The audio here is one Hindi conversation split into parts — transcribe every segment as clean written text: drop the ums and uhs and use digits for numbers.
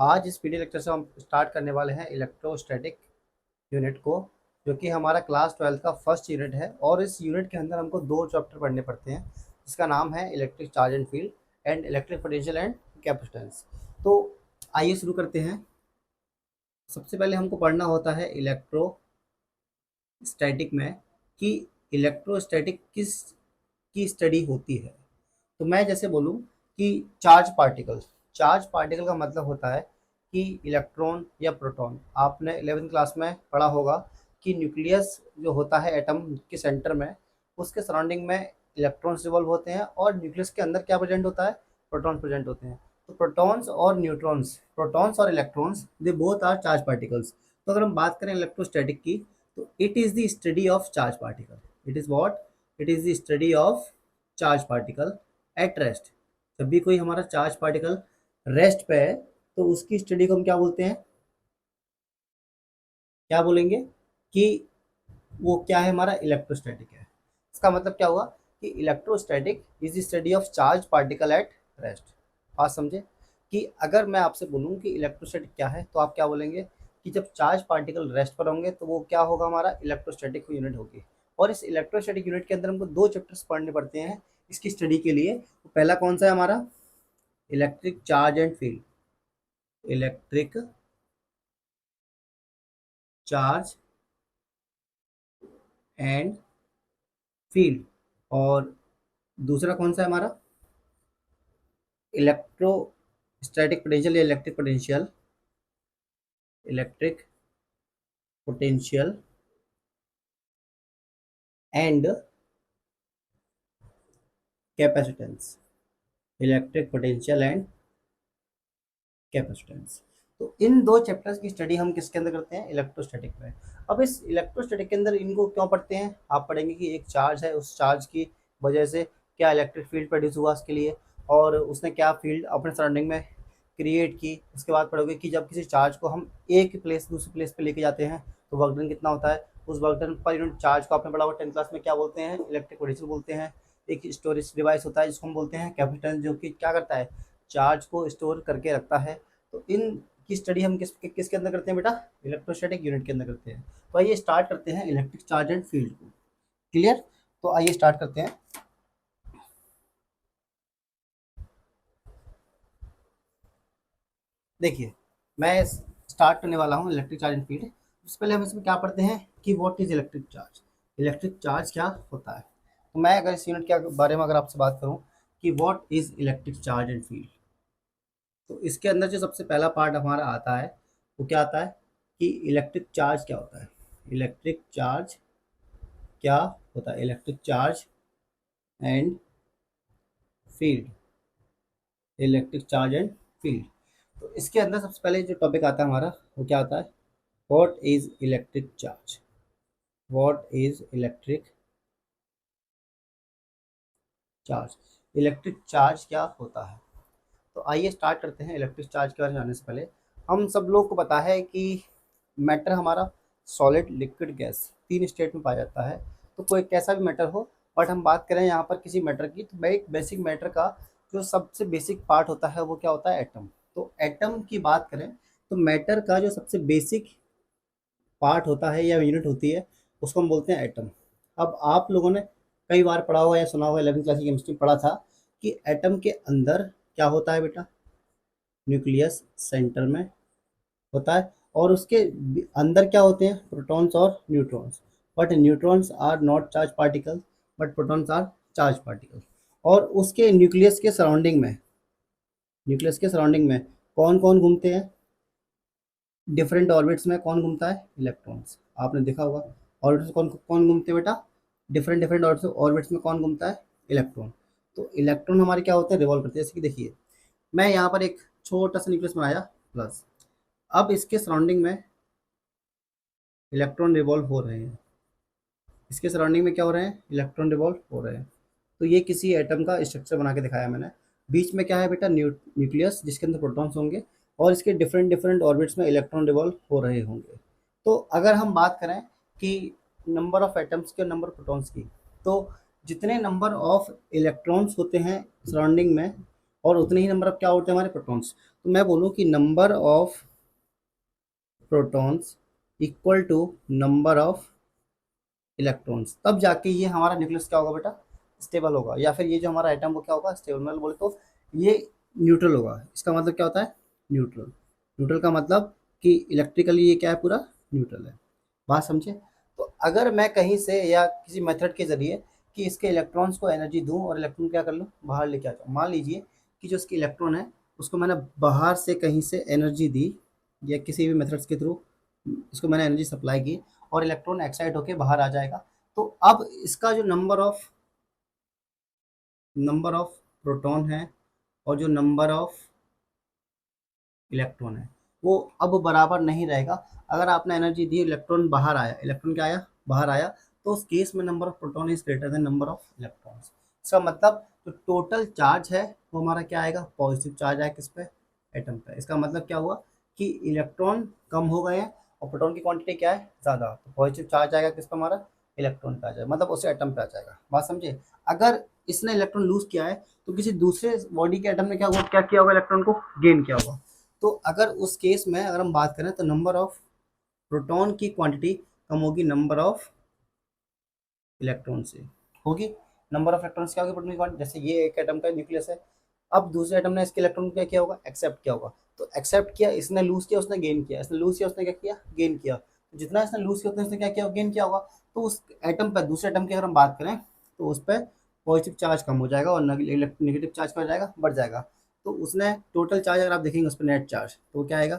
आज इस पीडी लेक्चर से हम स्टार्ट करने वाले हैं इलेक्ट्रोस्टैटिक यूनिट को, जो कि हमारा क्लास 12 का फर्स्ट यूनिट है। और इस यूनिट के अंदर हमको दो चैप्टर पढ़ने पड़ते हैं, जिसका नाम है electric charge and field and electric potential and capacitance. तो आइए शुरू करते हैं। सबसे पहले हमको पढ़ना होता है इलेक्ट्रोस्टैटिक में कि इलेक्ट्रोस्टैटिक किस की स्टडी होती है। तो मैं जैसे बोलूँ कि चार्ज पार्टिकल का मतलब होता है कि इलेक्ट्रॉन या प्रोटॉन। आपने 11th क्लास में पढ़ा होगा कि न्यूक्लियस जो होता है एटम के सेंटर में, उसके सराउंडिंग में इलेक्ट्रॉन्स रिवॉल्व होते हैं और न्यूक्लियस के अंदर क्या प्रेजेंट होता है, प्रोटॉन प्रेजेंट होते हैं। तो प्रोटॉन्स और electrons they both are charge particles. तो अगर हम बात करें इलेक्ट्रोस्टैटिक की, तो it is the study of charge particle. It is what? It is the study of charge particle at rest. जब भी कोई हमारा चार्ज पार्टिकल रेस्ट पे है तो उसकी स्टडी को हम क्या बोलते हैं, क्या बोलेंगे कि वो क्या है, हमारा इलेक्ट्रोस्टैटिक है। इसका मतलब क्या हुआ कि electrostatic is the study of charge particle at rest. बात समझे कि अगर मैं आपसे बोलूँ कि इलेक्ट्रोस्टैटिक क्या है, तो आप क्या बोलेंगे कि जब चार्ज पार्टिकल रेस्ट पर होंगे तो वो क्या होगा, हमारा इलेक्ट्रोस्टैटिक यूनिट होगी। और इस इलेक्ट्रोस्टैटिक यूनिट के अंदर हमको दो चैप्टर्स पढ़ने पड़ते हैं इसकी स्टडी के लिए। तो पहला कौन सा है हमारा, electric charge and field. Electric charge and field. और दूसरा कौन सा है हमारा, इलेक्ट्रोस्टैटिक पोटेंशियल या electric potential and capacitance. Electric potential and capacitance. तो इन दो चैप्टर्स की स्टडी हम किसके अंदर करते हैं, इलेक्ट्रोस्टैटिक में। अब इस इलेक्ट्रोस्टैटिक के अंदर इनको क्यों पढ़ते हैं, आप पढ़ेंगे कि एक चार्ज है, उस चार्ज की वजह से क्या इलेक्ट्रिक फील्ड प्रोड्यूस हुआ उसके लिए, और उसने क्या फील्ड अपने सराउंडिंग में क्रिएट की। उसके बाद पढ़ोगे कि जब किसी चार्ज को हम एक प्लेस दूसरी प्लेस पे लेके जाते हैं तो वर्क डन कितना होता है। उस work done per unit charge को आपने पढ़ा हुआ 10th क्लास में, क्या बोलते हैं, इलेक्ट्रिक पोटेंशियल बोलते हैं। एक स्टोरेज डिवाइस होता है जिसको हम बोलते हैं कैपेसिटेंस, जो कि क्या करता है, चार्ज को स्टोर करके रखता है। तो इन की स्टडी हम किसके अंदर करते हैं बेटा, इलेक्ट्रोस्टैटिक यूनिट के अंदर करते हैं। तो आइए स्टार्ट करते हैं इलेक्ट्रिक चार्ज एंड फील्ड को। क्लियर? तो आइए स्टार्ट करते हैं। देखिए, मैं स्टार्ट करने वाला हूँ इलेक्ट्रिक चार्ज एंड फील्ड। उससे पहले हम इसमें क्या पढ़ते हैं कि what is electric charge. Electric charge क्या होता है। तो मैं अगर इस यूनिट के बारे में अगर आपसे बात करूँ कि what is electric charge and field, तो इसके अंदर जो सबसे पहला पार्ट हमारा आता है वो क्या आता है कि इलेक्ट्रिक चार्ज क्या होता है। इलेक्ट्रिक चार्ज क्या होता है, electric charge and field. Electric charge and field. तो इसके अंदर सबसे पहले जो टॉपिक आता है हमारा वो क्या आता है, what is electric charge. What is electric charge. Electric charge क्या होता है। तो आइए स्टार्ट करते हैं इलेक्ट्रिक चार्ज के बारे में जानने से पहले। हम सब लोग को पता है कि मैटर हमारा सॉलिड, लिक्विड, गैस तीन स्टेट में पाया जाता है। तो कोई कैसा भी मैटर हो, बट हम बात करें यहाँ पर किसी मैटर की, तो एक बेसिक मैटर का जो सबसे बेसिक पार्ट होता है वो क्या होता है, एटम। तो एटम की बात करें तो मैटर का जो सबसे बेसिक पार्ट होता है या यूनिट होती है उसको हम बोलते हैं एटम। अब आप लोगों ने कई बार पढ़ा हुआ या सुना हुआ, 11th क्लास की केमिस्ट्री में पढ़ा था कि एटम के अंदर क्या होता है बेटा, न्यूक्लियस सेंटर में होता है, और उसके अंदर क्या होते हैं, प्रोटॉन्स और neutrons. But neutrons are not charge particle, but protons are charge particle. और उसके न्यूक्लियस के सराउंडिंग में कौन कौन घूमते हैं, डिफरेंट ऑर्बिट्स में कौन घूमता है, इलेक्ट्रॉन्स। आपने देखा होगा ऑर्बिट्स कौन कौन घूमते हैं बेटा, डिफरेंट डिफरेंट ऑर्बिट्स में कौन घूमता है, इलेक्ट्रॉन। तो इलेक्ट्रॉन हमारे क्या होते हैं, रिवॉल्व करते हैं। जैसे कि देखिए, मैं यहाँ पर एक छोटा सा न्यूक्लियस बनाया प्लस, अब इसके सराउंडिंग में इलेक्ट्रॉन रिवॉल्व हो रहे हैं। इसके सराउंडिंग में क्या हो रहे हैं, इलेक्ट्रॉन रिवॉल्व हो रहे हैं। तो ये किसी एटम का स्ट्रक्चर बना के दिखाया मैंने। बीच में क्या है बेटा, न्यूक्लियस, जिसके अंदर प्रोटॉन्स होंगे और इसके डिफरेंट डिफरेंट ऑर्बिट्स में इलेक्ट्रॉन रिवॉल्व हो रहे होंगे। तो अगर हम बात करें कि नंबर ऑफ एटम्स के और नंबर ऑफ प्रोटॉन्स की, तो जितने नंबर ऑफ इलेक्ट्रॉन्स होते हैं सराउंडिंग में और उतने ही नंबर ऑफ क्या होते हैं हमारे प्रोटॉन्स। तो मैं बोलूँ कि number of protons equal to number of electrons, तब जाके ये हमारा न्यूक्लियस क्या होगा बेटा, स्टेबल होगा, या फिर ये जो हमारा एटम वो क्या होगा, स्टेबल। मतलब बोले तो ये न्यूट्रल होगा। इसका मतलब क्या होता है, न्यूट्रल। न्यूट्रल का मतलब कि इलेक्ट्रिकली ये क्या है, पूरा न्यूट्रल है। बात समझे। तो अगर मैं कहीं से या किसी मेथड के जरिए कि इसके इलेक्ट्रॉन्स को एनर्जी दूं और इलेक्ट्रॉन क्या कर लूँ, बाहर लेके आ जाऊँ। मान लीजिए कि जो इसकी इलेक्ट्रॉन है उसको मैंने बाहर से कहीं से एनर्जी दी, या किसी भी मेथड्स के थ्रू इसको मैंने एनर्जी सप्लाई की, और इलेक्ट्रॉन एक्साइट होके बाहर आ जाएगा। तो अब इसका जो नंबर ऑफ प्रोटॉन है और जो नंबर ऑफ इलेक्ट्रॉन है वो अब बराबर नहीं रहेगा। अगर आपने एनर्जी दी, इलेक्ट्रॉन बाहर आया, इलेक्ट्रॉन क्या आया, बाहर आया, तो उस केस में number of proton is greater than number of electrons. इसका मतलब जो टोटल चार्ज है वो हमारा क्या आएगा, पॉजिटिव चार्ज आएगा किस पे, एटम पे। इसका मतलब क्या हुआ कि इलेक्ट्रॉन कम हो गए हैं और प्रोटॉन की क्वांटिटी क्या है, ज़्यादा। तो पॉजिटिव चार्ज आएगा किस पे, हमारा इलेक्ट्रॉन पे आ जाएगा, मतलब उसे एटम पे आ जाएगा। बात समझे। अगर इसने इलेक्ट्रॉन लूज किया है तो किसी दूसरे बॉडी के एटम ने क्या हुआ, क्या किया होगा, इलेक्ट्रॉन को गेन किया होगा। तो अगर उस केस में अगर हम बात करें तो नंबर ऑफ प्रोटॉन की क्वांटिटी कम होगी नंबर ऑफ इलेक्ट्रॉन से, होगी। नंबर ऑफ इलेक्ट्रॉन्स क्या होगी, प्रोटॉन की क्वांटिटी। जैसे ये एक एटम का न्यूक्लियस है, अब दूसरे एटम ने इसके इलेक्ट्रॉन को क्या किया होगा, एक्सेप्ट किया होगा। तो एक्सेप्ट किया, इसने लूज किया, उसने गेन किया, इसने लूज किया, उसने क्या किया, गेन किया। तो जितना इसने लूज किया उतना इसने क्या किया, गेन किया होगा। तो उस एटम पर, दूसरे एटम की अगर हम बात करें तो उस पर पॉजिटिव चार्ज कम हो जाएगा और नेगेटिव चार्ज क्या हो जाएगा, बढ़ जाएगा। तो उसने टोटल चार्ज अगर आप देखेंगे उस पर नेट चार्ज, तो क्या आएगा,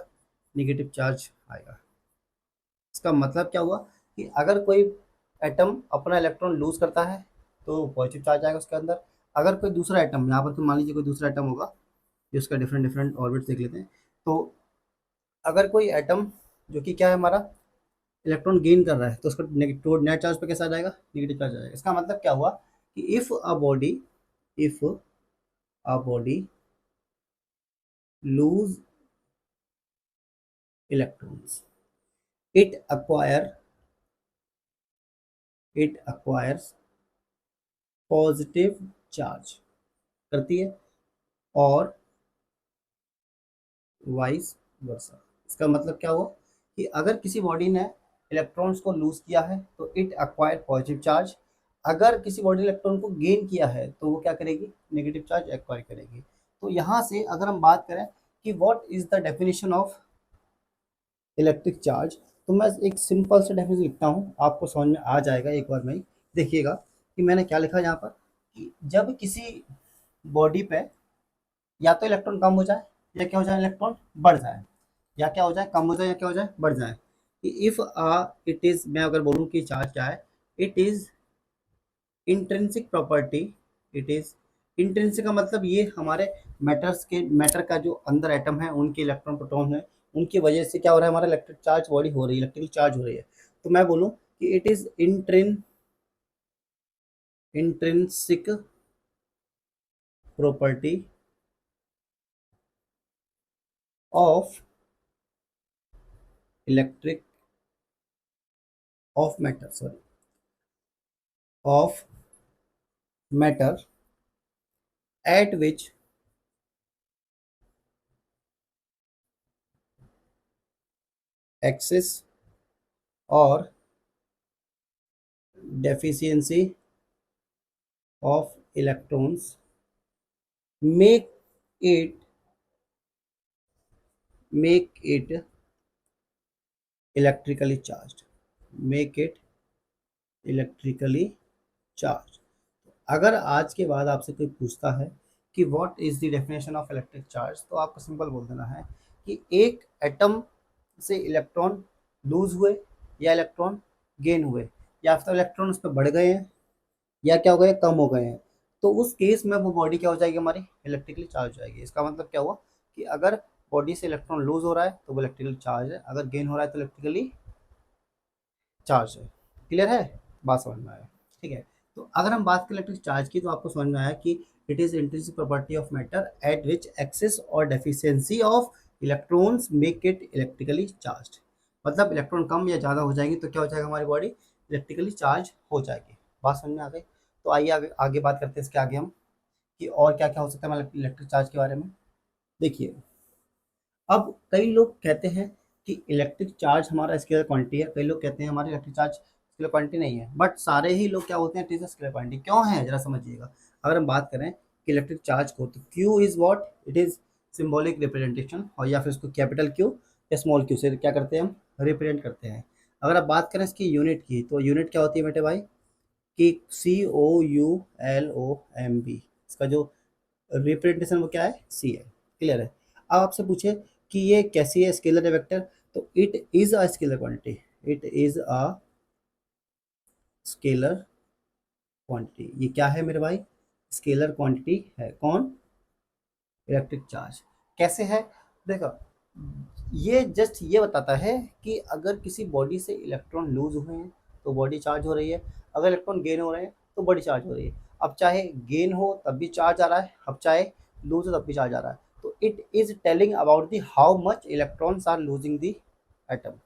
नेगेटिव चार्ज आएगा। इसका मतलब क्या हुआ कि अगर कोई एटम अपना इलेक्ट्रॉन लूज करता है तो पॉजिटिव चार्ज आएगा उसके अंदर। अगर कोई दूसरा एटम, यहाँ पर तो मान लीजिए कोई दूसरा एटम होगा, जो उसका डिफरेंट डिफरेंट ऑर्बिट्स देख लेते हैं। तो अगर कोई एटम जो कि क्या है हमारा, इलेक्ट्रॉन गेन कर रहा है, तो उसका नेट चार्ज पे कैसा आ जाएगा, नेगेटिव चार्ज आ जाएगा। इसका मतलब क्या हुआ कि if a body loose electrons, it acquires positive charge करती है, और वाइस वर्सा। इसका मतलब क्या हुआ कि अगर किसी बॉडी ने इलेक्ट्रॉन्स को लूज किया है तो इट एक्वायर पॉजिटिव चार्ज, अगर किसी बॉडी ने इलेक्ट्रॉन को गेन किया है तो वो क्या करेगी, नेगेटिव चार्ज एक्वायर करेगी। तो यहाँ से अगर हम बात करें कि what is the definition of electric charge, तो मैं एक सिंपल सा डेफिनेशन लिखता हूँ, आपको समझ में आ जाएगा एक बार में ही। देखिएगा कि मैंने क्या लिखा यहाँ पर, कि जब किसी बॉडी पे या तो इलेक्ट्रॉन कम हो जाए या क्या हो जाए, इलेक्ट्रॉन बढ़ जाए, या क्या हो जाए, कम हो जाए या क्या हो जाए, बढ़ जाए। कि इफ इट इज, मैं अगर बोलूँ कि चार्ज क्या है, it is intrinsic property, it is intrinsic का मतलब ये हमारे मैटर का जो अंदर एटम है उनके इलेक्ट्रॉन प्रोटॉन है, उनकी वजह से क्या हो रहा है, हमारा इलेक्ट्रिक चार्ज बॉडी हो रही है, इलेक्ट्रिकल चार्ज हो रही है। तो मैं बोलूँ कि it is intrinsic property of electric of matter, sorry, of matter at which excess or deficiency of electrons make it make it electrically charged, make it electrically charged। अगर आज के बाद आपसे कोई पूछता है कि what is the definition of electric charge, तो आपको सिंपल बोल देना है कि एक एटम से इलेक्ट्रॉन लूज हुए या इलेक्ट्रॉन गेन हुए, या फिर इलेक्ट्रॉन उस पर बढ़ गए हैं या क्या हो गए, कम हो गए हैं, तो उस केस में वो बॉडी क्या हो जाएगी, हमारी इलेक्ट्रिकली चार्ज हो जाएगी। इसका मतलब क्या हुआ कि अगर बॉडी से इलेक्ट्रॉन लूज हो रहा है तो वो इलेक्ट्रिकली चार्ज है, अगर गेन हो रहा है तो इलेक्ट्रिकली चार्ज है। क्लियर है, बात समझ में आया। ठीक है। तो अगर हम बात करें इलेक्ट्रिक चार्ज की, तो आपको समझ में आया कि it is intrinsic property of matter at which excess और deficiency of electrons make it electrically charge. मतलब इलेक्ट्रॉन कम या ज़्यादा हो जाएंगे तो क्या हो जाएगा, हमारी बॉडी इलेक्ट्रिकली चार्ज हो जाएगी। बात समझ में आ गई। तो आइए आगे आगे बात करते हैं इसके आगे हम, कि और क्या क्या हो सकता है इलेक्ट्रिक चार्ज के बारे में। देखिए अब कई लोग कहते हैं कि इलेक्ट्रिक चार्ज हमारा स्केलर क्वांटिटी है, कई लोग कहते हैं हमारी इलेक्ट्रिक चार्ज स्केलर क्वांटिटी नहीं है, बट सारे ही लोग क्या होते हैं, इट इज स्केलर क्वांटिटी। क्यों है जरा समझिएगा। अगर हम बात करें कि इलेक्ट्रिक चार्ज को, तो Q is what, it is symbolic representation, और या फिर इसको कैपिटल क्यू या स्मॉल क्यू से क्या करते हैं हम, रिप्रेजेंट करते हैं। अगर आप बात करें इसकी यूनिट की, तो यूनिट क्या होती है बेटे भाई, कि COULOMB, इसका जो रिप्रेजेंटेशन वो क्या है, सी है। क्लियर है। अब आपसे पूछे कि ये कैसी है, स्केलर है, वेक्टर, तो it is a scalar quantity, it is a scalar quantity. ये क्या है मेरे भाई, स्केलर क्वांटिटी है। कौन, इलेक्ट्रिक चार्ज। कैसे है, देखो, ये जस्ट ये बताता है कि अगर किसी बॉडी से इलेक्ट्रॉन लूज हुए हैं तो बॉडी चार्ज हो रही है, अगर इलेक्ट्रॉन गेन हो रहे हैं तो बॉडी चार्ज हो रही है। अब चाहे गेन हो तब भी चार्ज आ रहा है, अब चाहे लूज हो तब भी चार्ज आ रहा है। तो it is telling about the how much electrons are losing the atom.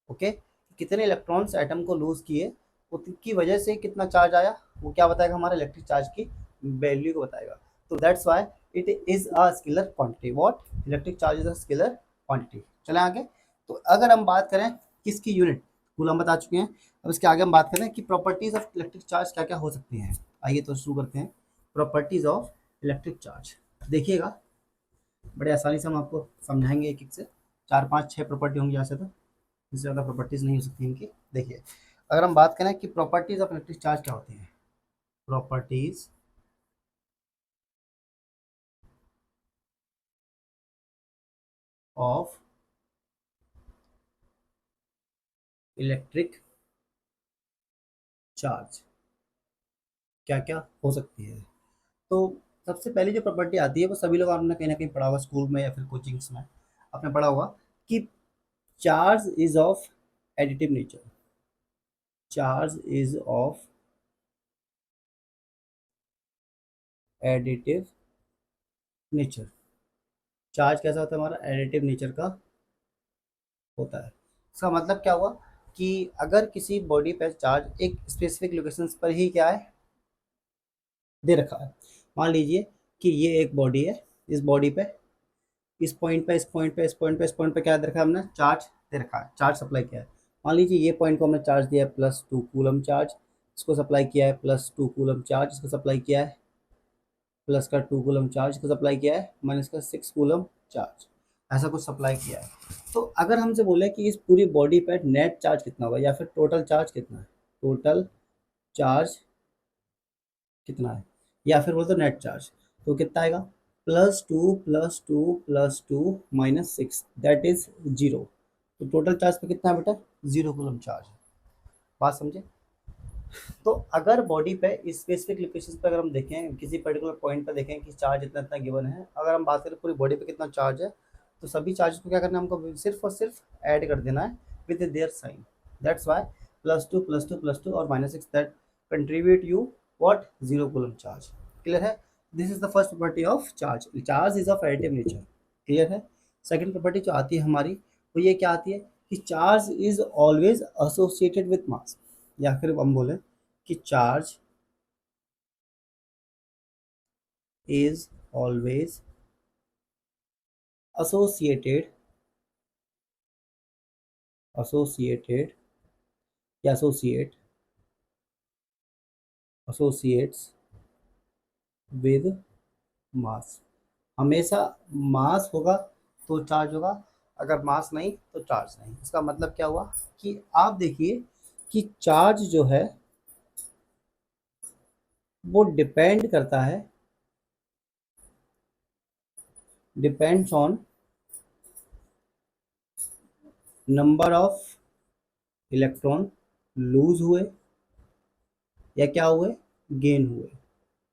Okay, कितने इलेक्ट्रॉन्स एटम को लूज किए, उसकी वजह से कितना चार्ज आया, वो क्या बताएगा, हमारे इलेक्ट्रिक चार्ज की वैल्यू को बताएगा। तो that's why it is a scalar quantity. What, electric charge is a scalar quantity. चले आगे। तो अगर हम बात करें किसकी यूनिट, कूलम बता चुके हैं। अब इसके आगे हम बात करें कि प्रॉपर्टीज ऑफ इलेक्ट्रिक चार्ज क्या क्या हो सकती हैं। आइए तो शुरू करते हैं, प्रॉपर्टीज ऑफ इलेक्ट्रिक चार्ज। देखिएगा, बड़े आसानी से हम आपको समझाएंगे एक एक से, 4 5 6 प्रॉपर्टी होंगी यहाँ से, तो इससे ज़्यादा प्रॉपर्टीज़ नहीं हो सकती इनकी। देखिए, अगर हम बात करें कि प्रॉपर्टीज़ ऑफ इलेक्ट्रिक चार्ज क्या होती हैं, प्रॉपर्टीज़ ऑफ इलेक्ट्रिक चार्ज क्या क्या हो सकती है। तो सबसे पहली जो प्रॉपर्टी आती है वो सभी लोग आपने कहीं ना कहीं पढ़ा होगा स्कूल में या फिर कोचिंग्स में, आपने पढ़ा होगा कि charge is of additive nature. Charge is of additive nature. Charge कैसा होता है हमारा, एडिटिव नेचर का होता है। इसका मतलब क्या हुआ कि अगर किसी बॉडी पर चार्ज एक स्पेसिफिक लोकेशंस पर ही क्या है, दे रखा है। मान लीजिए कि ये एक बॉडी है, इस बॉडी पे, इस पॉइंट पे, इस पॉइंट पे, इस पॉइंट पे, इस पॉइंट पे क्या दे रखा है हमने, चार्ज दे रखा है, चार्ज सप्लाई किया है। मान लीजिए ये पॉइंट को हमने चार्ज दिया है +2 कूलम चार्ज, इसको सप्लाई किया है +2 कूलम चार्ज, इसको सप्लाई किया है प्लस का 2 कूलम चार्ज को सप्लाई किया है, माइनस का 6 कूलम चार्ज, ऐसा कुछ सप्लाई किया है। तो अगर हमसे बोले कि इस पूरी बॉडी पर नेट चार्ज कितना होगा या फिर टोटल चार्ज कितना है, टोटल चार्ज कितना है, या फिर बोलते नेट चार्ज, तो कितना आएगा, +2 + 2 + 2 -6, दैट इज 0। तो टोटल चार्ज पे कितना है बेटा, 0 कूलम चार्ज है। बात समझे। तो अगर बॉडी पे स्पेसिफिक लोकेशन पे अगर हम देखें, किसी पर्टिकुलर पॉइंट पे देखें कि चार्ज इतना इतना गिवन है, अगर हम बात करें पूरी बॉडी पे कितना चार्ज है, तो सभी चार्ज को क्या करना है, हमको सिर्फ और सिर्फ ऐड कर देना है with their sign. That's why +2 + 2 + 2 और -6, that contribute you what, 0 coulomb charge. Clear है। This is the first property of charge, charge is of additive nature. Clear है। सेकेंड प्रॉपर्टी जो आती है हमारी, वो ये क्या आती है कि charge is always associated with mass, या फिर हम बोले कि charge is always associated associated या associates with mass। हमेशा मास होगा तो चार्ज होगा, अगर मास नहीं तो चार्ज नहीं। इसका मतलब क्या हुआ कि आप देखिए कि चार्ज जो है वो डिपेंड करता है, depends on number of electron loose हुए या क्या हुए, गेन हुए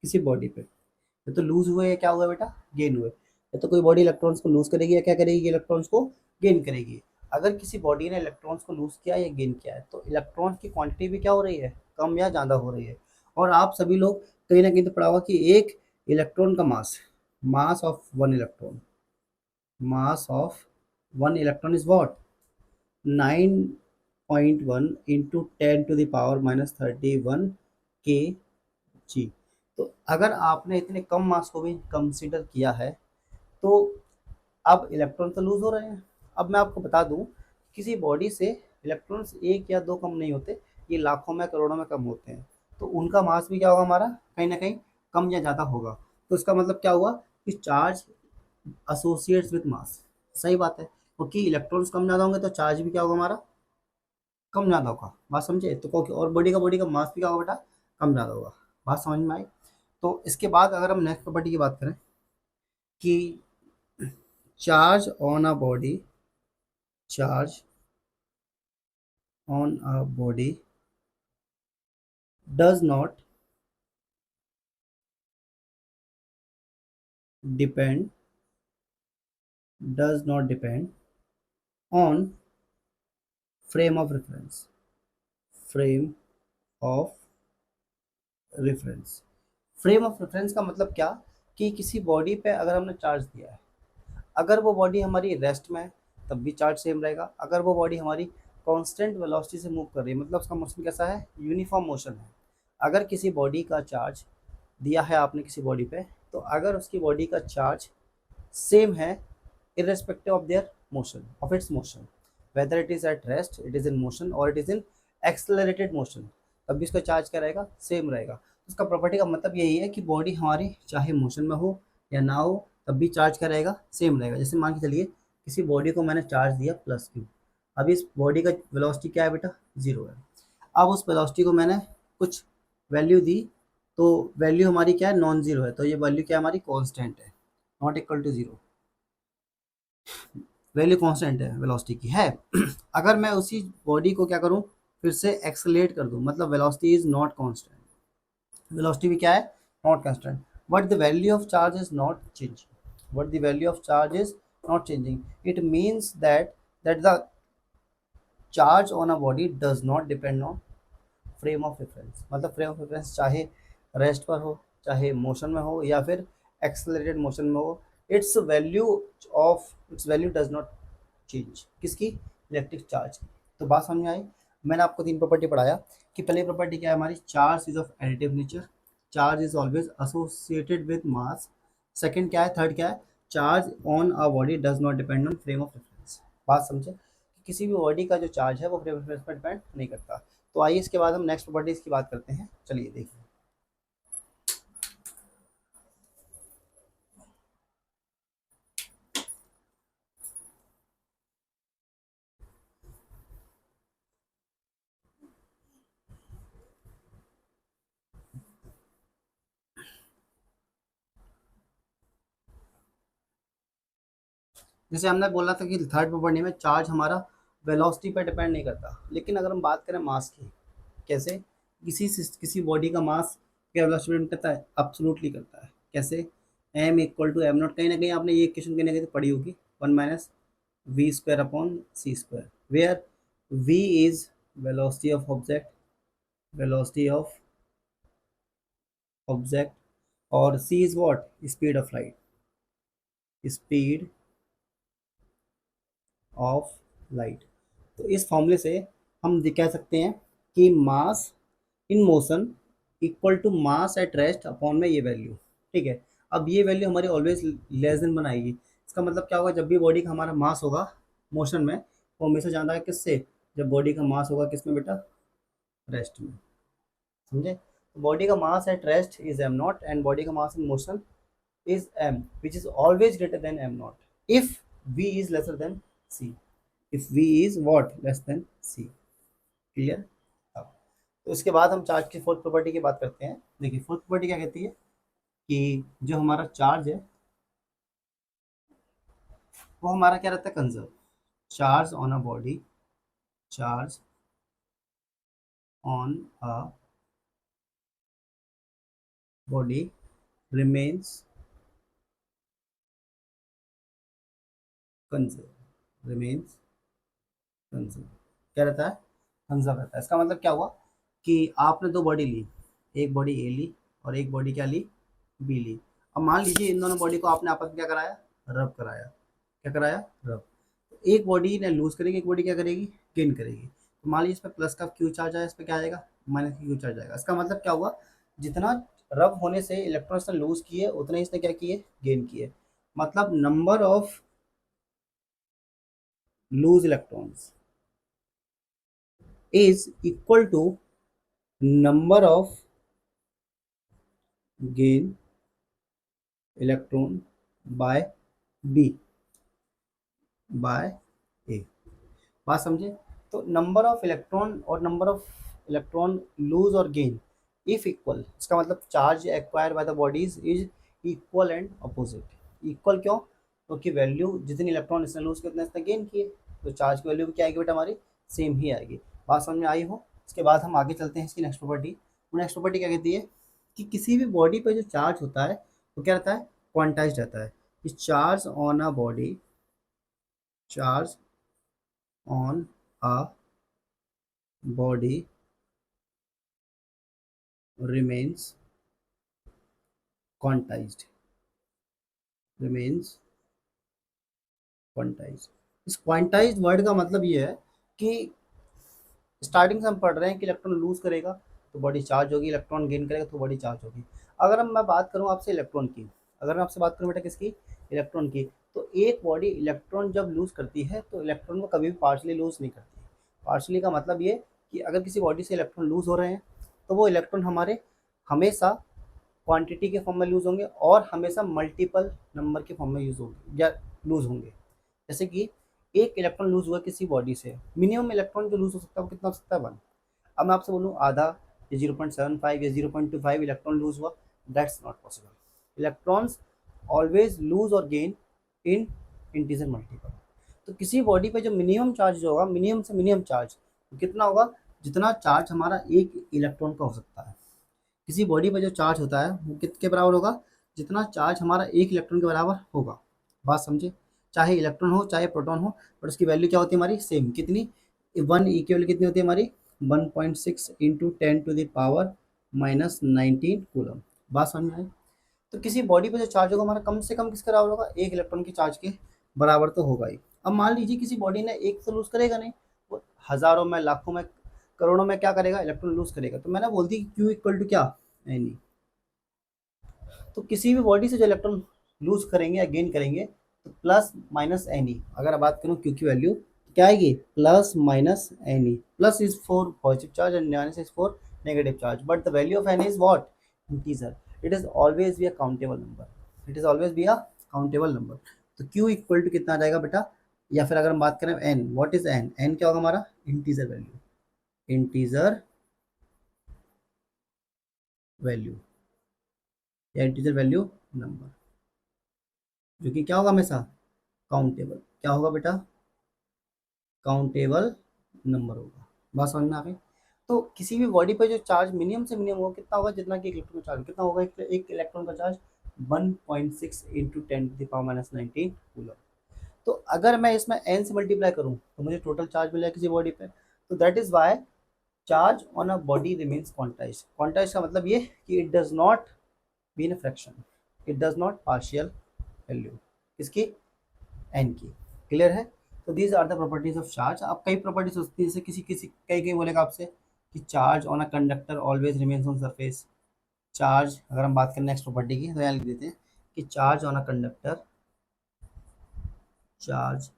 किसी बॉडी पे। या तो लूज हुए या क्या हुआ बेटा, गेन हुए। या तो कोई बॉडी इलेक्ट्रॉन्स को लूज करेगी या क्या करेगी, इलेक्ट्रॉन्स को गेन करेगी। अगर किसी बॉडी ने इलेक्ट्रॉन्स को लूज किया या गेन किया है, तो इलेक्ट्रॉन्स की क्वांटिटी भी क्या हो रही है, कम या ज़्यादा हो रही है। और आप सभी लोग कहीं ना कहीं तो पढ़ा होगा कि एक इलेक्ट्रॉन का mass, mass of one electron, mass of one electron is what, 9.1 into 10⁻31 K जी। तो अगर आपने इतने कम मास को भी कंसीडर किया है, तो अब इलेक्ट्रॉन तो लूज हो रहे हैं। अब मैं आपको बता दूं, किसी बॉडी से इलेक्ट्रॉन्स एक या दो कम नहीं होते, ये लाखों में करोड़ों में कम होते हैं। तो उनका मास भी क्या होगा हमारा, कहीं ना कहीं कम या ज़्यादा होगा। तो इसका मतलब क्या हुआ कि चार्ज एसोसिएट्स विद मास। सही बात है, क्योंकि इलेक्ट्रॉन्स कम ज़्यादा होंगे तो चार्ज भी क्या होगा हमारा, कम ज़्यादा होगा। बात समझे? तो क्योंकि और बॉडी का मास भी क्या होगा बेटा, कम ज़्यादा होगा। बात समझ में आई? तो इसके बाद अगर हम नेक्स्ट प्रॉपर्टी की बात करें कि charge on a body, charge on a body does not depend, does not depend on frame of reference, frame of reference। Frame of reference का मतलब क्या, कि किसी बॉडी पे अगर हमने चार्ज दिया है, अगर वो बॉडी हमारी रेस्ट में है तब भी चार्ज सेम रहेगा। अगर वो बॉडी हमारी कांस्टेंट वेलोसिटी से मूव कर रही है, मतलब उसका मोशन कैसा है, यूनिफॉर्म मोशन है। अगर किसी बॉडी का चार्ज दिया है आपने किसी बॉडी पे, तो अगर उसकी बॉडी का चार्ज सेम है irrespective of their motion, of its motion, whether it is at rest, it is in motion or it is in accelerated motion, तब भी इसका चार्ज क्या रहेगा, सेम रहेगा। उसका प्रॉपर्टी का मतलब यही है कि बॉडी हमारी चाहे मोशन में हो या ना हो तब भी चार्ज क्या रहेगा, सेम रहेगा। जैसे मान के चलिए किसी बॉडी को मैंने चार्ज दिया प्लस क्यू, अभी इस बॉडी का वेलोसिटी क्या है बेटा, जीरो है। अब उस वेलोसिटी को मैंने कुछ वैल्यू दी, तो वैल्यू हमारी क्या है, नॉन जीरो है, तो ये वैल्यू क्या हमारी कांस्टेंट है, not equal to zero. Value constant है वेलोसिटी की है। अगर मैं उसी बॉडी को क्या करूं, फिर से एक्सेलरेट कर दूं, मतलब velocity is not constant, velocity भी क्या है, not constant, but the value of charge is not changing, but the value of charge is not changing. It means that the charge on a body does not depend on frame of reference. मतलब फ्रेम ऑफ रेफरेंस चाहे रेस्ट पर हो, चाहे मोशन में हो या फिर एक्सेलरेटेड मोशन में हो, it's value it's value does not change. किसकी, इलेक्ट्रिक चार्ज। तो बात समझ में आई? मैंने आपको तीन प्रॉपर्टी पढ़ाया कि पहली प्रॉपर्टी क्या है हमारी, charge is of additive nature, charge is always associated with mass. Second क्या है, थर्ड क्या है, charge on a body does not depend on frame of reference. बात समझे? किसी भी बॉडी का जो चार्ज है वो फ्रेम ऑफ रेफरेंस पर डिपेंड नहीं करता। तो आइए इसके बाद हम नेक्स्ट प्रॉपर्टीज की बात करते हैं। चलिए देखिए, जैसे हमने बोला था कि थर्ड प्रॉपर्टी में चार्ज हमारा वेलोसिटी पर डिपेंड नहीं करता, लेकिन अगर हम बात करें मास की, कैसे, किसी बॉडी का मास क्या वेलोसिटी पर डिपेंड करता है, अब्सोल्युटली करता है। कैसे, M equal to M naught, कहीं ना कहीं आपने ये इक्वेशन कहीं ना कहीं तो पढ़ी होगी, one minus V square upon C square, where V is velocity of object, velocity of object, और C is what, speed of light, speed of light. तो इस फॉर्मूले से हम कह सकते हैं कि mass in motion equal to mass at rest upon में ये वैल्यू। ठीक है, अब ये वैल्यू हमारी ऑलवेज लेस देन बनाएगी। इसका मतलब क्या होगा, जब भी बॉडी का हमारा मास होगा मोशन में, वो हमेशा जाना है किससे, जब बॉडी का मास होगा किस में बेटा, रेस्ट में। समझे? बॉडी का mass at rest is M naught and body का mass in motion is m, which is always greater than m naught if v is lesser than c, if v is what, less than c। Clear? अब तो इसके बाद हम चार्ज की फोर्थ प्रॉपर्टी की बात करते हैं। देखिए फोर्थ प्रॉपर्टी क्या कहती है कि जो हमारा चार्ज है वो हमारा क्या रहता है, conserve. Charge on a body, charge on a body remains conserve, remains conserve. क्या रहता है, कंजर्व रहता है। इसका मतलब क्या हुआ कि आपने दो बॉडी ली, एक बॉडी ए ली और एक बॉडी क्या ली, बी ली। अब मान लीजिए इन दोनों बॉडी को आपने आपस में क्या कराया, रब कराया। क्या कराया, रब। एक बॉडी ने लूज करेगी, एक बॉडी क्या करेगी, गेन करेगी। तो मान लीजिए इस पर प्लस का क्यू चार्ज आया, इस पर क्या आएगा, माइनस का क्यू चार्ज आएगा। इसका मतलब क्या हुआ, जितना रब होने से इलेक्ट्रॉन्स ने लूज किए उतने इसने क्या किए, गेन किए। मतलब number of lose electrons is equal to number of gain electron by b by A. बात समझे? तो नंबर ऑफ इलेक्ट्रॉन और नंबर ऑफ इलेक्ट्रॉन लूज और गेन इफ इक्वल, इसका मतलब charge acquired by the bodies is equal and opposite. Equal क्यों? क्योंकि वैल्यू जितनी इलेक्ट्रॉन इसने लूज किया उतना इसने गेन किए, तो चार्ज की वैल्यू क्या आएगी बेटा हमारी? सेम ही आएगी। बात समझ में आई हो? इसके बाद हम आगे चलते हैं इसकी नेक्स्ट प्रॉपर्टी। नेक्स्ट प्रॉपर्टी क्या कहती है कि किसी भी बॉडी पर जो चार्ज होता है वो क्या रहता है? क्वांटाइज रहता है। Charge on a body, charge on a body remains quantized, remains quantized। इस क्वांटाइज्ड वर्ड का मतलब ये है कि स्टार्टिंग से हम पढ़ रहे हैं कि इलेक्ट्रॉन लूज करेगा तो बॉडी चार्ज होगी, इलेक्ट्रॉन गेन करेगा तो बॉडी चार्ज होगी। अगर हम मैं बात करूं आपसे इलेक्ट्रॉन की, अगर मैं आपसे बात करूं बेटा किसकी? इलेक्ट्रॉन की, तो एक बॉडी इलेक्ट्रॉन जब लूज करती है तो इलेक्ट्रॉन को कभी भी पार्शली लूज नहीं करती। पार्शली का मतलब ये कि अगर किसी बॉडी से इलेक्ट्रॉन लूज हो रहे हैं तो वो इलेक्ट्रॉन हमारे हमेशा क्वांटिटी के फॉर्म में लूज होंगे और हमेशा मल्टीपल नंबर के फॉर्म में यूज होंगे या लूज होंगे। जैसे कि एक इलेक्ट्रॉन लूज हुआ किसी बॉडी से, मिनिमम इलेक्ट्रॉन जो लूज हो सकता है वो कितना हो सकता है? 1। अब मैं आपसे बोलूँ आधा या 0.75 या 0.25 इलेक्ट्रॉन लूज हुआ, that's not possible. Electrons always lose और गेन इन इंटीजर मल्टीपल। तो किसी बॉडी पे जो मिनिमम चार्ज जो होगा, मिनिमम से मिनिमम चार्ज कितना होगा? जितना चार्ज हमारा एक इलेक्ट्रॉन का हो सकता है। किसी बॉडी पर जो चार्ज होता है वो कितने बराबर होगा? जितना चार्ज हमारा एक इलेक्ट्रॉन के बराबर होगा। बात समझे? चाहे इलेक्ट्रॉन हो चाहे प्रोटॉन हो, बट उसकी वैल्यू क्या होती है हमारी? सेम। कितनी? 1 की वैल्यू कितनी होती है हमारी? 1.6 इंटू 10⁻⁻19 कूलम। बात समझ में आई? तो किसी बॉडी पर जो चार्ज होगा हमारा कम से कम किसके बराबर होगा? एक इलेक्ट्रॉन के चार्ज के बराबर तो होगा ही। अब मान लीजिए किसी बॉडी ने एक तो लूज करेगा नहीं, वो हजारों में, लाखों में, करोड़ों में क्या करेगा? इलेक्ट्रॉन लूज करेगा। तो मैंने बोल दी कि क्यू इक्वल टू क्या? एनी। तो किसी भी बॉडी से जो इलेक्ट्रॉन लूज करेंगे या गेन करेंगे तो प्लस माइनस एनी। अगर बात करूँ क्यू की वैल्यू क्या आएगी? Plus minus N E. Plus is for positive charge and minus is for negative charge, but the value of N is what? Integer. It is always be a countable number. It is always be a countable number. तो क्यू इक्वल टू कितना आ जाएगा बेटा? या फिर अगर हम बात करें N, what is N? N क्या होगा हमारा? Integer value. इंटीजर वैल्यू या इंटीजर वैल्यू नंबर, जो कि क्या होगा हमेशा? काउंटेबल। क्या होगा बेटा? काउंटेबल नंबर होगा। बात समझ में आ गई? तो किसी भी बॉडी पर जो चार्ज मिनिमम से मिनिमम होगा कितना होगा? जितना कि एक इलेक्ट्रॉन का चार्ज कितना होगा? एक इलेक्ट्रॉन का चार्ज 1.6 इंटू 10⁻⁻19 कूलम। तो अगर मैं इसमें n से मल्टीप्लाई करूं तो मुझे टोटल चार्ज मिलेगा किसी बॉडी पे। तो that is why charge on a body remains quantise. Quantise का मतलब ये कि it does not be in fraction, it does not partial value किसकी? एन की। क्लियर है? तो these are the properties of charge. अब कई प्रॉपर्टीज होती है, जैसे किसी किसी कई कई बोलेगा आपसे कि charge on a conductor always remains on surface. Charge, अगर हम बात करें नेक्स्ट प्रॉपर्टी की तो यहाँ लिख देते हैं कि charge on a conductor, charge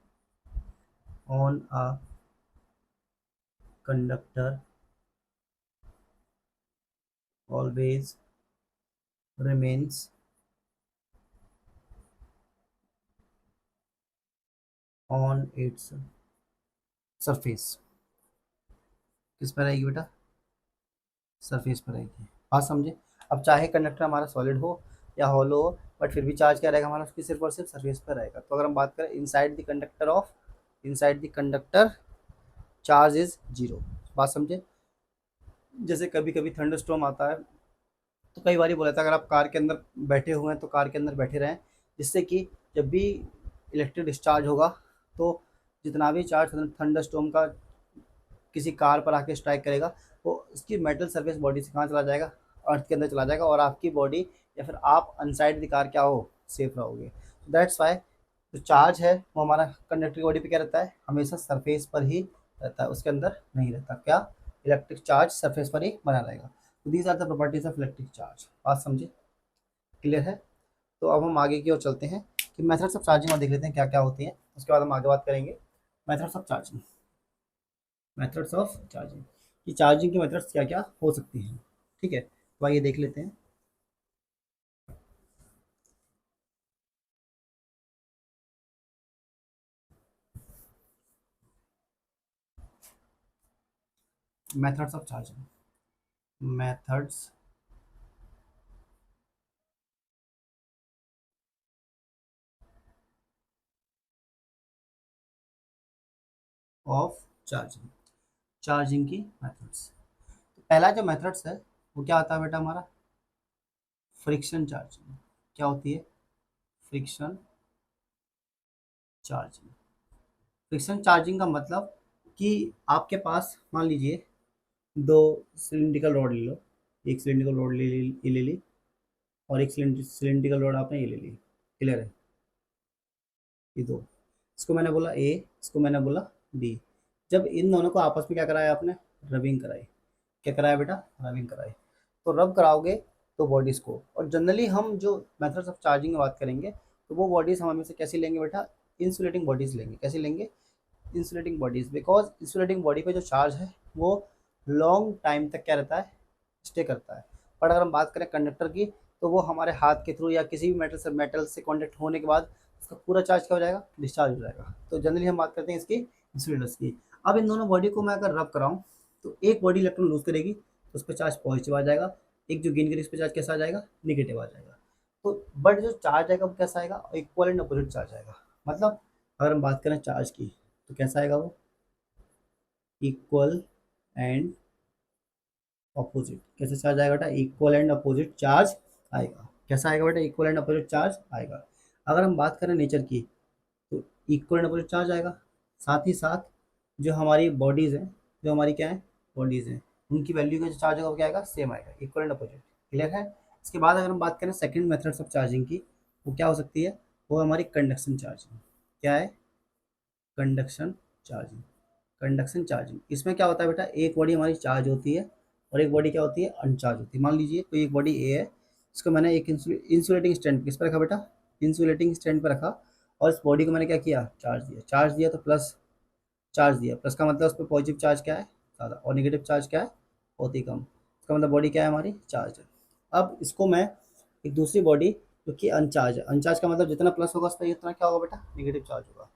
on a conductor always remains on its surface. किस पर आएगी बेटा? सरफेस पर आएगी। बात समझे? अब चाहे कंडक्टर हमारा सॉलिड हो या हॉलो हो, बट फिर भी चार्ज क्या रहेगा हमारा? उसकी सिर्फ और सिर्फ सरफेस पर रहेगा। तो अगर हम बात करें inside the conductor of, inside the conductor charge is zero. बात समझे? जैसे कभी कभी थंडरस्टॉर्म आता है तो कई बार बोला था अगर आप कार के अंदर बैठे हुए हैं तो कार के अंदर बैठे रहें, जिससे कि जब भी इलेक्ट्रिक डिस्चार्ज होगा तो जितना भी चार्ज थंडरस्टॉर्म का किसी कार पर आके स्ट्राइक करेगा वो उसकी मेटल सरफेस बॉडी से कहाँ चला जाएगा? अर्थ के अंदर चला जाएगा, और आपकी बॉडी या फिर आप अनसाइड द कार क्या हो? सेफ रहोगे। दैट्स वाई जो चार्ज है वो हमारा कंडक्टर की बॉडी पे क्या रहता है? हमेशा सरफेस पर ही रहता है, उसके अंदर नहीं रहता। क्या? इलेक्ट्रिक चार्ज सरफेस पर ही बना रहेगा। तो these are the properties of electric charge. बात समझे? क्लियर है? तो अब हम आगे की ओर चलते हैं कि मेथड्स ऑफ चार्जिंग और देख लेते हैं क्या क्या होती हैं, उसके बाद हम आगे बात करेंगे। Methods of charging, methods of charging, कि चार्जिंग की मेथड्स क्या क्या हो सकती हैं। ठीक है, तो आइए देख लेते हैं। Methods of charging, methods of charging, charging की मेथड्स। पहला जो मेथड्स है वो क्या होता है बेटा हमारा, फ्रिक्शन चार्जिंग। क्या होती है, फ्रिक्शन चार्जिंग। फ्रिक्शन चार्जिंग का मतलब कि आपके पास मान लीजिए दो सिलिंड्रिकल रॉड ले लो, एक सिलिंड्रिकल रॉड ले ली और एक सिलिंड्रिकल रॉड आपने ये ले ली, क्लियर है, ये दो, इसको मैंने बोला ए, इसको मैंने बोला बी। जब इन दोनों को आपस में क्या कराया आपने, रबिंग कराई। क्या कराया बेटा, रबिंग कराई। तो रब कराओगे तो बॉडीज़ को, और जनरली हम जो मेथड्स ऑफ चार्जिंग की बात करेंगे तो वो बॉडीज़ हम हमें से कैसी लेंगे बेटा, इंसुलेटिंग बॉडीज़ लेंगे। कैसी लेंगे, insulating bodies, because insulating body पे जो चार्ज है वो लॉन्ग टाइम तक क्या रहता है, स्टे करता है। पर अगर हम बात करें कंडक्टर की तो वो हमारे हाथ के थ्रू या किसी भी मेटल से कॉन्टेक्ट होने के बाद उसका पूरा चार्ज क्या हो जाएगा, डिस्चार्ज हो जाएगा। तो जनरली हम बात करते हैं इसकी इंसुलेटर्स की। अब इन दोनों बॉडी को मैं अगर रब कराऊँ तो एक बॉडी इलेक्ट्रॉन लूज करेगी तो उस पर चार्ज पॉजिटिव आ जाएगा, एक जो गेन करेगी उस पर चार्ज कैसा आ जाएगा, निगेटिव आ जाएगा। तो बट जो चार्ज आएगा वो कैसा आएगा, इक्वल एंड अपोजिट चार्ज आएगा। मतलब अगर हम बात करें चार्ज की तो कैसा आएगा वो, इक्वल एंड अपोजिट। कैसे चार्ज आएगा बेटा, इक्वल एंड अपोजिट चार्ज आएगा। कैसा आएगा बेटा, इक्वल एंड अपोजिट चार्ज आएगा। अगर हम बात करें नेचर की तो इक्वल एंड अपोजिट चार्ज आएगा। साथ ही साथ जो हमारी बॉडीज़ हैं, जो हमारी क्या है, बॉडीज़ हैं, उनकी वैल्यू का जो चार्ज होगा वो क्या आएगा, सेम आएगा, इक्वल एंड अपोजिट। क्लियर है। इसके बाद अगर हम बात करें सेकंड मेथड्स ऑफ चार्जिंग की, वो क्या हो सकती है, वो हमारी कंडक्शन चार्जिंग। क्या है, कंडक्शन चार्जिंग। कंडक्शन चार्जिंग, इसमें क्या होता है बेटा, एक बॉडी हमारी चार्ज होती है और एक बॉडी क्या होती है, अनचार्ज होती है। मान लीजिए कोई एक बॉडी ए है, इसको मैंने एक इंसुलेटिंग स्टैंड किस पर रखा बेटा, इंसुलेटिंग स्टैंड पर रखा, और इस बॉडी को मैंने क्या किया, चार्ज दिया। चार्ज दिया तो प्लस चार्ज दिया, प्लस का मतलब उस पर पॉजिटिव चार्ज क्या है, ज़्यादा, और नेगेटिव चार्ज क्या है, बहुत ही कम। इसका मतलब बॉडी क्या है हमारी, चार्ज है। अब इसको मैं एक दूसरी बॉडी जो कि अनचार्ज है, अनचार्ज का मतलब जितना प्लस होगा उस पर उतना क्या होगा बेटा, नेगेटिव चार्ज होगा।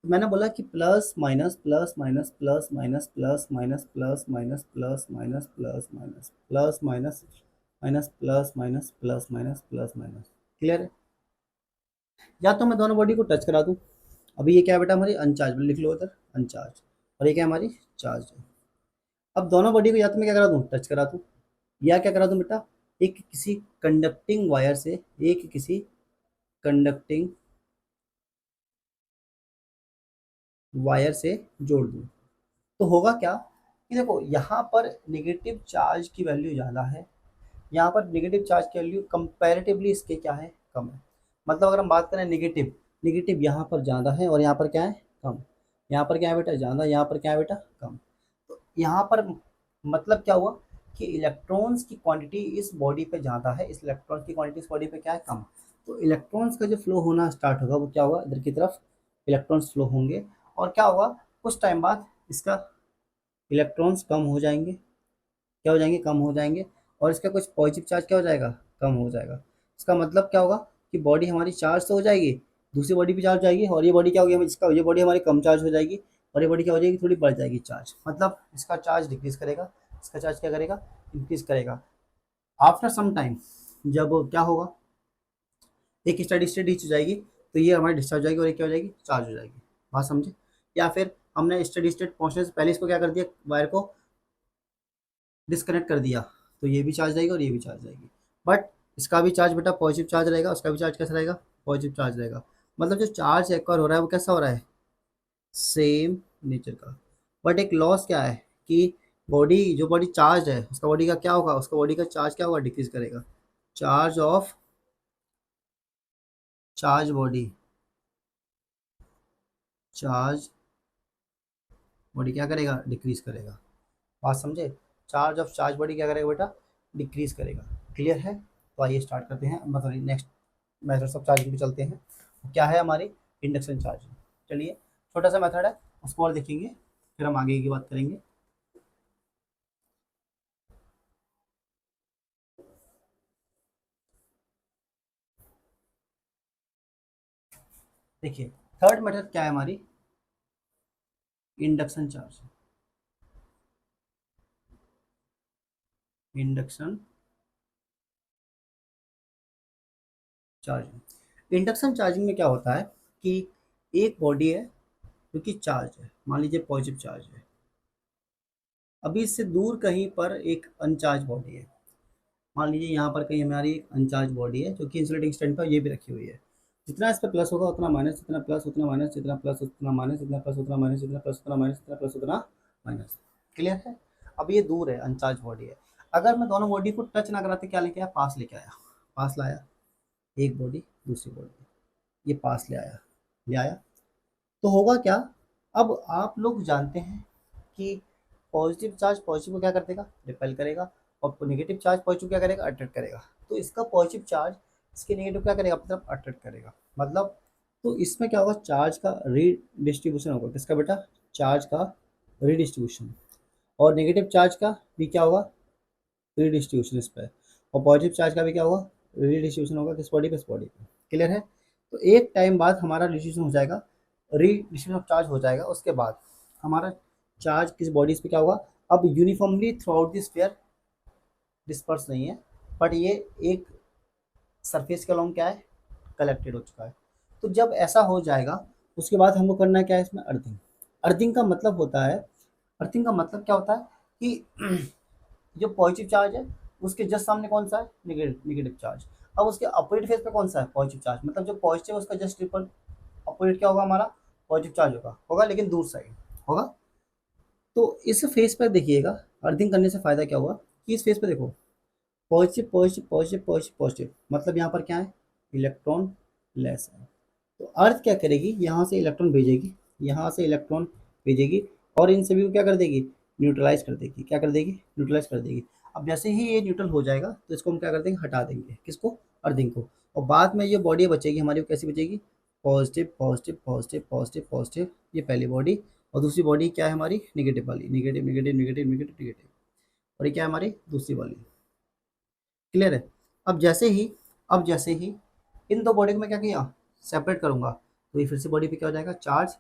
तो मैंने बोला कि plus minus plus minus plus minus plus minus plus minus plus minus plus minus plus minus minus plus minus plus minus plus minus. Clear है। या तो मैं दोनों बॉडी को टच करा दूं, अभी ये क्या है बेटा, हमारी अनचार्ज, लिख लो इधर अनचार्ज, और ये क्या है, हमारी चार्ज है। अब दोनों बॉडी को या तो मैं क्या करा दूं, टच करा दूं, या क्या करा दूं बेटा, एक किसी कंडक्टिंग वायर से, एक किसी कंडक्टिंग वायर से जोड़ दूं। तो होगा क्या कि देखो यहाँ पर नेगेटिव चार्ज की वैल्यू ज़्यादा है, यहाँ पर नेगेटिव चार्ज की वैल्यू कंपैरेटिवली इसके क्या है, कम है। मतलब अगर हम बात करें नेगेटिव, नेगेटिव यहाँ पर ज़्यादा है और यहाँ पर क्या है, कम। यहाँ पर क्या है बेटा, ज़्यादा, यहाँ पर क्या है बेटा, कम। तो यहाँ पर मतलब क्या हुआ कि इलेक्ट्रॉन्स की क्वांटिटी इस बॉडी पे ज़्यादा है, इस इलेक्ट्रॉन्स की क्वांटिटी इस बॉडी पे क्या है, कम। तो इलेक्ट्रॉन्स का जो फ्लो होना स्टार्ट होगा वो क्या होगा, इधर की तरफ इलेक्ट्रॉन्स फ्लो होंगे, और क्या होगा, कुछ टाइम बाद इसका इलेक्ट्रॉन्स कम हो जाएंगे, क्या हो जाएंगे, कम हो जाएंगे, और इसका कुछ पॉजिटिव चार्ज क्या हो जाएगा, कम हो जाएगा। इसका मतलब क्या होगा कि बॉडी हमारी चार्ज तो हो जाएगी, दूसरी बॉडी भी चार्ज हो जाएगी, और ये बॉडी क्या होगी, इसका ये बॉडी हमारी कम चार्ज हो जाएगी, और ये बॉडी क्या हो जाएगी, थोड़ी बढ़ जाएगी चार्ज। मतलब इसका चार्ज डिक्रीज करेगा, इसका चार्ज क्या करेगा, इंक्रीज करेगा। आफ्टर सम टाइम जब क्या होगा, एक स्टडी स्टेट रीच हो जाएगी तो ये हमारी डिस्चार्ज हो जाएगी और ये क्या हो जाएगी, चार्ज हो जाएगी। बात समझे। या फिर हमने स्टडी स्टेट पहुंचने से पहले इसको क्या कर दिया, वायर को डिस्कनेक्ट कर दिया, तो ये भी चार्ज रहेगी और ये भी चार्ज रहेगी। बट इसका भी चार्ज बेटा पॉजिटिव चार्ज रहेगा, उसका भी चार्ज कैसा रहेगा, पॉजिटिव चार्ज रहेगा। मतलब जो चार्ज एक्वायर हो रहा है वो कैसा हो रहा है, सेम नेचर का। बट एक लॉस क्या है कि बॉडी, जो बॉडी चार्ज है उसका बॉडी का क्या होगा, उसका बॉडी का चार्ज क्या होगा, डिक्रीज करेगा। Charge of charge body, charge body क्या करेगा, डिक्रीज करेगा। बात समझे। चार्ज ऑफ चार्ज बॉडी क्या करेगा बेटा, डिक्रीज करेगा। क्लियर है। तो आइए स्टार्ट करते हैं, मतलब नेक्स्ट मेथड्स ऑफ चार्जिंग पे चलते हैं। क्या है हमारी, इंडक्शन चार्जिंग। चलिए, छोटा सा मेथड है, उसको और देखेंगे, फिर हम आगे की बात करेंगे। देखिए थर्ड मेथड क्या है हमारी, induction charge. Induction charging, induction charging में क्या होता है कि एक बॉडी है जो कि चार्ज है, मान लीजिए पॉजिटिव चार्ज है, अभी इससे दूर कहीं पर एक अनचार्ज बॉडी है, मान लीजिए यहाँ पर कहीं हमारी एक अनचार्ज बॉडी है जो कि इंसुलेटिंग स्टैंड पर ये भी रखी हुई है। जितना इस पर प्लस होगा उतना माइनस, जितना प्लस उतना माइनस, जितना प्लस उतना माइनस, जितना प्लस उतना माइनस, जितना प्लस उतना माइनस, जितना प्लस उतना माइनस। क्लियर है। अब ये दूर है, अनचार्ज बॉडी है। अगर मैं दोनों बॉडी को टच ना कराते क्या लेके आया, पास लेके आया, पास लाया, एक बॉडी दूसरी बॉडी, ये पास ले आया, तो होगा क्या, अब आप लोग जानते हैं कि पॉजिटिव चार्ज पॉजिटिव को क्या कर देगा, रिपेल करेगा, और नेगेटिव चार्ज पॉजिटिव क्या करेगा, अट्रैक्ट करेगा। तो इसका पॉजिटिव चार्ज इसके नेगेटिव क्या करेगा, अपनी तरफ अट्रैक्ट करेगा, मतलब तो इसमें क्या होगा, चार्ज का रीडिस्ट्रीब्यूशन होगा, किसका बेटा, चार्ज का रीडिस्ट्रीब्यूशन, और नेगेटिव चार्ज का भी क्या होगा, रीडिस्ट्रीब्यूशन इस पर, और पॉजिटिव चार्ज का भी क्या होगा, रीडिस्ट्रीब्यूशन होगा, किस बॉडी पे, इस बॉडी पे। क्लियर है। तो एक टाइम बाद हमारा डिस्ट्रीब्यूशन हो जाएगा, रीडिस्ट्रीब्यूशन ऑफ चार्ज हो जाएगा, उसके बाद हमारा चार्ज किस बॉडीज पे क्या होगा, अब uniformly through out this sphere disperse नहीं है, बट ये एक सरफेस के अलॉन्ग क्या है, कलेक्टेड हो चुका है। तो जब ऐसा हो जाएगा उसके बाद हमको करना क्या है, इसमें अर्थिंग। अर्थिंग का मतलब होता है, अर्थिंग का मतलब क्या होता है कि जो पॉजिटिव चार्ज है उसके जस्ट सामने कौन सा है, नेगेटिव नेगेटिव चार्ज। अब उसके अपोजिट फेस पे कौन सा है, पॉजिटिव चार्ज, मतलब जो पॉजिटिव है उसका जस्ट ट्रिपल अपोजिट क्या होगा, हमारा पॉजिटिव चार्ज होगा, होगा लेकिन दूर साइड होगा। तो इस फेस पर देखिएगा, अर्थिंग करने से फायदा क्या हुआ कि इस फेस पे देखो, positive positive positive positive positive, मतलब यहाँ पर क्या है, इलेक्ट्रॉन लेस है। तो अर्थ क्या करेगी, यहाँ से इलेक्ट्रॉन भेजेगी, यहाँ से इलेक्ट्रॉन भेजेगी, और इन सभी को क्या कर देगी, न्यूट्रलाइज कर देगी, क्या कर देगी, न्यूट्रलाइज कर देगी। अब जैसे ही ये न्यूट्रल हो जाएगा तो इसको हम क्या कर देंगे, हटा देंगे, किसको, अर्थिंग को। और बाद में ये बॉडी बचेगी हमारी, वो कैसी बचेगी, positive positive positive positive positive, ये पहली बॉडी, और दूसरी बॉडी क्या है हमारी, निगेटिव वाली, negative negative negative negative negative, और ये क्या है हमारी दूसरी वाली। क्लियर है। अब जैसे ही अब जैसे ही इन दो बॉडी को मैं क्या किया, सेपरेट करूंगा, तो ये फिर से बॉडी पे क्या हो जाएगा, चार्ज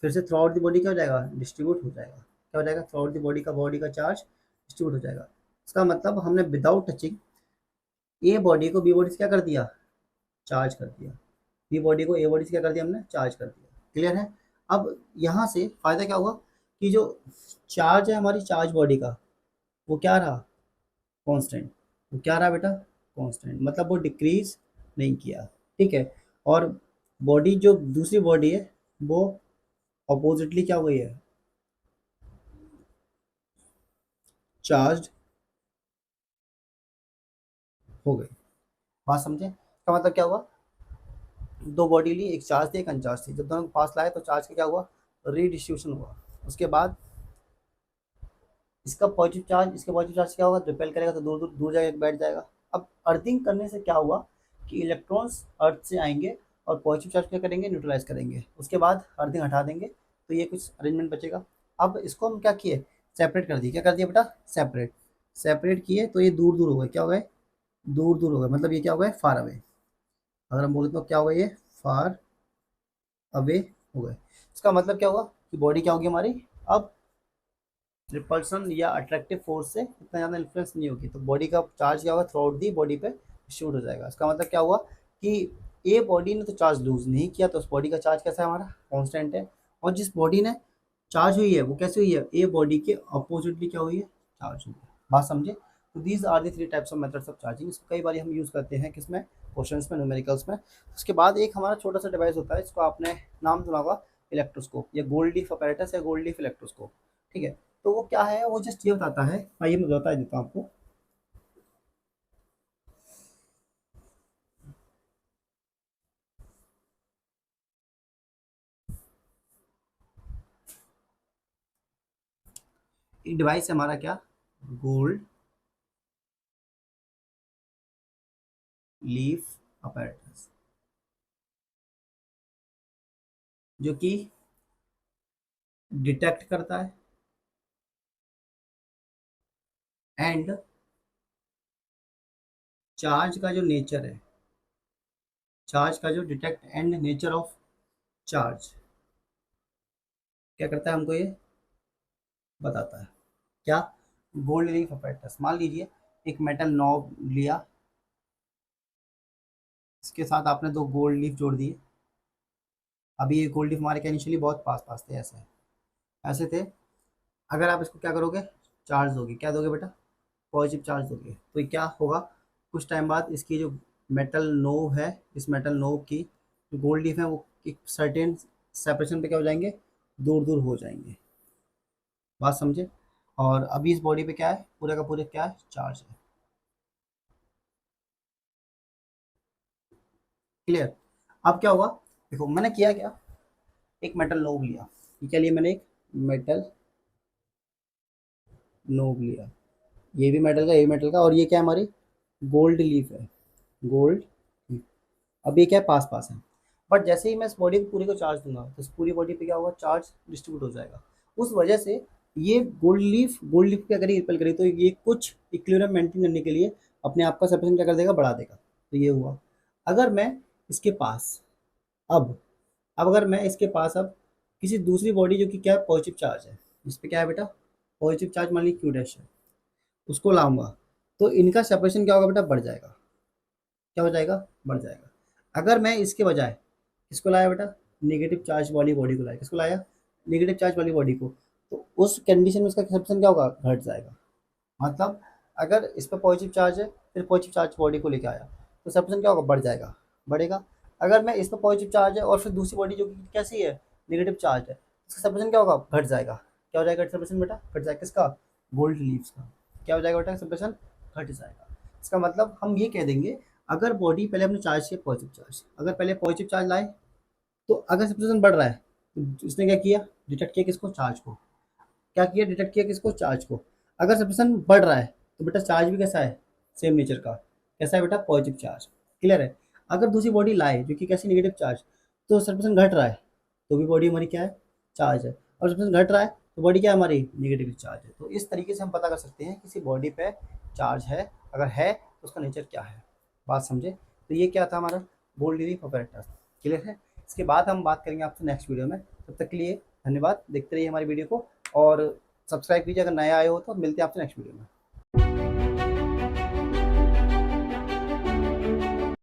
फिर से थ्रू आउट द बॉडी क्या हो जाएगा, डिस्ट्रीब्यूट हो जाएगा, क्या हो जाएगा, थ्रू आउट द बॉडी का चार्ज डिस्ट्रीब्यूट हो जाएगा। इसका मतलब हमने विदाउट टचिंग ए बॉडी को बी बॉडी से क्या कर दिया, चार्ज कर दिया, बी बॉडी को ए बॉडी से क्या कर दिया, हमने चार्ज कर दिया। क्लियर है। अब यहाँ से फायदा क्या हुआ कि जो चार्ज है हमारी चार्ज बॉडी का, वो क्या रहा, कांस्टेंट। वो क्या रहा बेटा, कांस्टेंट, मतलब वो डिक्रीज नहीं किया। ठीक है। और बॉडी जो दूसरी बॉडी है वो अपोजिटली क्या हो गई है, चार्ज हो गई। बात समझे, इसका मतलब क्या हुआ, दो बॉडी ली, एक चार्ज थी एक अनचार्ज थी, जब दोनों को पास लाए तो चार्ज का क्या हुआ, रीडिस्ट्रीब्यूशन हुआ। उसके बाद इसका पॉजिटिव चार्ज इसके पॉजिटिव चार्ज क्या होगा, रिपेल करेगा तो दूर दूर दूर जाकर बैठ जाएगा। अब अर्थिंग करने से क्या हुआ कि इलेक्ट्रॉन्स अर्थ से आएंगे और पॉजिटिव चार्ज क्या करेंगे, न्यूट्रलाइज करेंगे, उसके बाद अर्थिंग हटा देंगे, तो ये कुछ अरेंजमेंट बचेगा। अब इसको हम क्या किए, सेपरेट कर दिए, क्या कर दिया बेटा, सेपरेट, सेपरेट किए तो ये दूर दूर हो गए, क्या हो गए, दूर दूर हो गए, मतलब ये क्या हो गए, फार अवे। अगर हम बोले तो क्या हो गए, ये फार अवे हो गए। इसका मतलब क्या हुआ कि बॉडी क्या होगी हमारी, अब रिपल्सन या अट्रैक्टिव फोर्स से इतना ज़्यादा इन्फ्लुएंस नहीं होगी, तो बॉडी का चार्ज क्या होगा, थ्रू आउट दी बॉडी पे शूट हो जाएगा। इसका मतलब क्या हुआ कि ए बॉडी ने तो चार्ज लूज नहीं किया, तो उस बॉडी का चार्ज कैसा है, हमारा कांस्टेंट है। और जिस बॉडी ने चार्ज हुई है वो कैसे हुई है, ए बॉडी के अपोजिटली क्या हुई है, चार्ज हुई है। बात समझे। तो these are the three types of methods of charging. इसको कई बार हम यूज़ करते हैं किसमें, क्वेश्चंस में, न्यूमेरिकल्स में। उसके बाद एक हमारा छोटा सा डिवाइस होता है, इसको आपने नाम सुना होगा, इलेक्ट्रोस्कोप या गोल्ड लीफ अपैरेटस या गोल्ड लीफ इलेक्ट्रोस्कोप। ठीक है। तो वो क्या है, वो जस्ट ये बताता है, आइए मैं बता देता हूँ आपको। एक डिवाइस है हमारा क्या, गोल्ड लीफ अपैरेटस, जो कि डिटेक्ट करता है एंड चार्ज का जो नेचर है, चार्ज का जो detect and nature of charge क्या करता है, हमको ये बताता है। क्या? Gold leaf apparatus। मान लीजिए एक मेटल नॉब लिया, इसके साथ आपने दो गोल्ड लीफ जोड़ दिए। अभी ये गोल्ड लीफ हमारे क्या इनिशियली बहुत पास पास थे, ऐसे ऐसे थे। अगर आप इसको क्या करोगे, चार्ज दोगे, क्या दोगे बेटा, पॉजिटिव चार्ज दोगे, तो ये क्या होगा, कुछ टाइम बाद इसकी जो मेटल नोब है, इस मेटल नोब की जो गोल्ड लीफ है वो एक सर्टेन सेपरेशन पे क्या हो जाएंगे, दूर दूर हो जाएंगे। बात समझे? और अभी इस बॉडी पे क्या है, पूरे का पूरे क्या है, चार्ज है। क्लियर? अब क्या होगा, देखो मैंने किया क्या, एक मेटल नोब लिया, ये क्या लिया मैंने, एक मेटल नोब लिया, ये भी मेटल का, ये भी मेटल का, और ये क्या है हमारी गोल्ड लीफ है, गोल्ड लीफ। अब ये क्या है, पास पास है। बट जैसे ही मैं इस बॉडी को पूरी को चार्ज दूंगा तो इस पूरी बॉडी पे क्या होगा, चार्ज डिस्ट्रीब्यूट हो जाएगा। उस वजह से ये गोल्ड लीफ क्या करेगी, रिपेल करेगी, तो ये कुछ इक्विलिब्रियम मेंटेन करने के लिए अपने आप का सेपरेशन क्या कर देगा, बढ़ा देगा। तो ये हुआ। अगर मैं इसके पास अब अब अगर मैं इसके पास अब किसी दूसरी बॉडी जो कि क्या है, पॉजिटिव चार्ज है, जिस पे क्या है बेटा, पॉजिटिव चार्ज मान ली क्यू डैश है, उसको लाऊंगा, तो इनका सेपरेशन क्या होगा बेटा, बढ़ जाएगा। क्या हो जाएगा, बढ़ जाएगा। अगर मैं इसके बजाय किसको लाया बेटा, नेगेटिव चार्ज वाली बॉडी को लाया, किसको लाया, नेगेटिव चार्ज वाली बॉडी को, तो उस कंडीशन में इसका सेपरेशन क्या होगा, घट जाएगा। मतलब अगर इस पर पॉजिटिव चार्ज है, फिर पॉजिटिव चार्ज बॉडी को लेके आया, तो सेपरेशन क्या होगा, बढ़ जाएगा, बढ़ेगा। अगर मैं इस पर पॉजिटिव चार्ज है और फिर दूसरी बॉडी जो कि कैसी है, नेगेटिव चार्ज है, इसका सेपरेशन क्या होगा, घट जाएगा। क्या हो जाएगा सेपरेशन बेटा, घट जाएगा, किसका, गोल्ड लीव्स का। क्या हो जाएगा बेटा, सेपरेशन घट जाएगा। इसका मतलब हम ये कह देंगे, अगर बॉडी पहले हमने चार्ज किया पॉजिटिव चार्ज, अगर पहले पॉजिटिव चार्ज लाए, तो अगर सेपरेशन बढ़ रहा है तो इसने क्या किया, डिटेक्ट किया किसको, चार्ज को। क्या किया, डिटेक्ट किया किसको, चार्ज को। अगर सेपरेशन बढ़ रहा है तो बेटा चार्ज भी कैसा है, सेम नेचर का, कैसा है बेटा, पॉजिटिव चार्ज। क्लियर है? अगर दूसरी बॉडी लाए जो कि कैसी, नेगेटिव चार्ज, तो सेपरेशन घट रहा है, तो भी बॉडी हमारी क्या है, चार्ज है। और सेपरेशन घट रहा है तो बॉडी क्या है हमारी, नेगेटिव चार्ज है। तो इस तरीके से हम पता कर सकते हैं किसी बॉडी पे चार्ज है, अगर है तो उसका नेचर क्या है। बात समझे? तो ये क्या था हमारा गोल्ड लीफ apparatus। क्लियर है? इसके बाद हम बात करेंगे आपसे नेक्स्ट वीडियो में। तब तक के लिए धन्यवाद, देखते रहिए हमारी वीडियो को, और सब्सक्राइब कीजिए अगर नया आए हो तो। मिलते हैं आपसे नेक्स्ट वीडियो में।